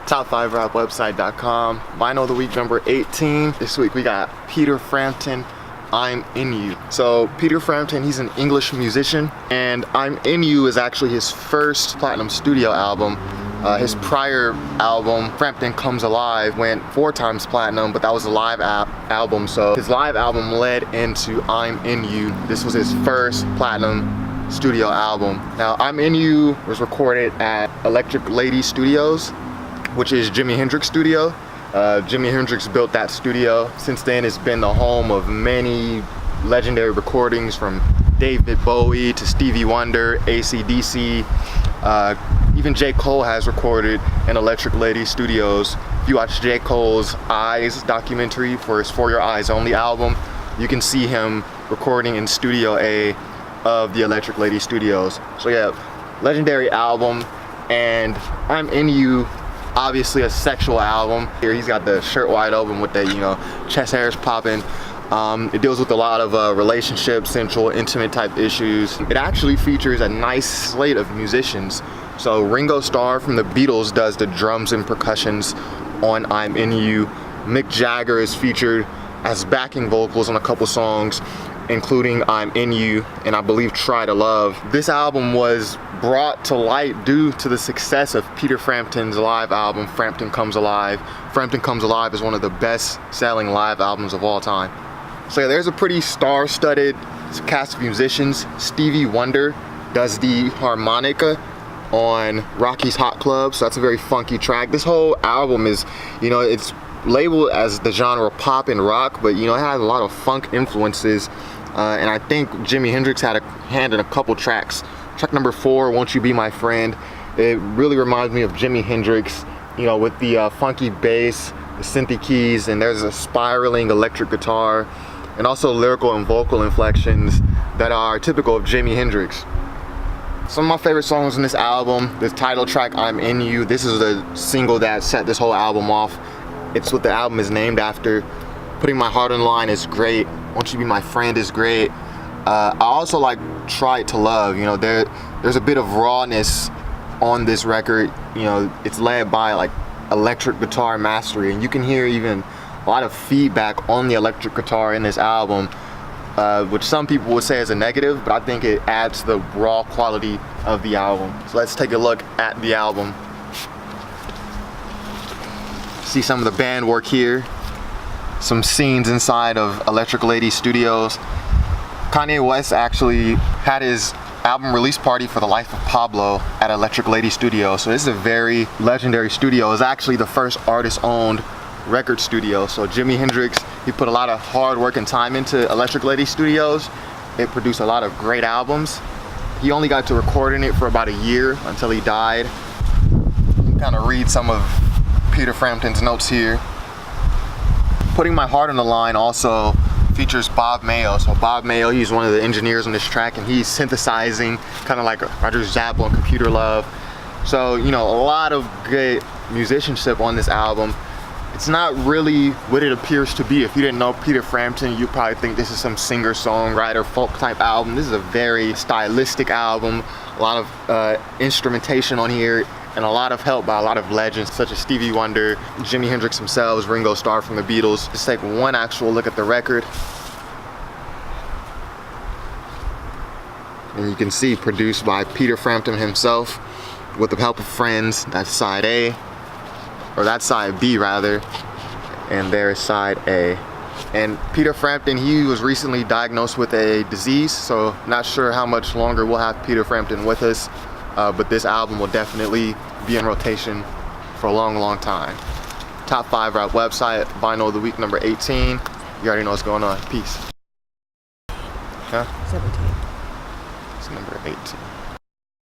top5rapwebsite.com. Vinyl of the week number 18. This week we got Peter Frampton, I'm In You. So Peter Frampton, he's an English musician, and I'm In You is actually his first platinum studio album. His prior album, Frampton Comes Alive, went 4 times platinum, but that was a live album. So his live album led into I'm In You. This was his first platinum studio album. Now, I'm In You was recorded at Electric Lady Studios, which is Jimi Hendrix studio. Jimi Hendrix built that studio. Since then, it's been the home of many legendary recordings from David Bowie to Stevie Wonder, AC/DC. Even J. Cole has recorded in Electric Lady Studios. If you watch J. Cole's Eyes documentary for his For Your Eyes Only album, you can see him recording in Studio A of the Electric Lady Studios. So yeah, legendary album. And I'm In You, obviously a sexual album. Here he's got the shirt wide open with the, chest hairs popping. It deals with a lot of relationship, sensual, intimate type issues. It actually features a nice slate of musicians. So Ringo Starr from the Beatles does the drums and percussions on I'm In You. Mick Jagger is featured as backing vocals on a couple songs, including I'm In You and I believe Try to Love. This album was brought to light due to the success of Peter Frampton's live album, Frampton Comes Alive. Frampton Comes Alive is one of the best selling live albums of all time. So yeah, there's a pretty star-studded cast of musicians. Stevie Wonder does the harmonica on Rocky's Hot Club, so that's a very funky track. This whole album is, it's labeled as the genre pop and rock, but it has a lot of funk influences. And I think Jimi Hendrix had a hand in a couple tracks. Track number 4, Won't You Be My Friend, it really reminds me of Jimi Hendrix, with the funky bass, the synthy keys, and there's a spiraling electric guitar, and also lyrical and vocal inflections that are typical of Jimi Hendrix. Some of my favorite songs in this album, the title track, I'm In You. This is the single that set this whole album off. It's what the album is named after. Putting My Heart on the Line is great. Won't You Be My Friend is great. I also like Try to Love. There's a bit of rawness on this record. It's led by like electric guitar mastery, and you can hear even a lot of feedback on the electric guitar in this album, which some people would say is a negative, but I think it adds to the raw quality of the album. So let's take a look at the album. See some of the band work here. Some scenes inside of Electric Lady Studios. Kanye West actually had his album release party for The Life of Pablo at Electric Lady Studios. So this is a very legendary studio. It's actually the first artist-owned record studio. So Jimi Hendrix, he put a lot of hard work and time into Electric Lady Studios. It produced a lot of great albums. He only got to record in it for about a year until he died. You can kind of read some of Peter Frampton's notes here. Putting My Heart on the Line also features Bob Mayo. So Bob Mayo, he's one of the engineers on this track, and he's synthesizing, kind of like Roger Zappa on Computer Love. So, a lot of great musicianship on this album. It's not really what it appears to be. If you didn't know Peter Frampton, you probably think this is some singer-songwriter, folk type album. This is a very stylistic album. A lot of instrumentation on here, and a lot of help by a lot of legends such as Stevie Wonder, Jimi Hendrix himself, Ringo Starr from the Beatles. Just take one actual look at the record. And you can see produced by Peter Frampton himself with the help of friends. That's side A, or that's side B rather, and there's side A. And Peter Frampton, he was recently diagnosed with a disease, so not sure how much longer we'll have Peter Frampton with us. But this album will definitely be in rotation for a long time. Top 5 Rap website, Vinyl of the week number 18. You already know what's going on. Peace. Huh? 17. It's number 18.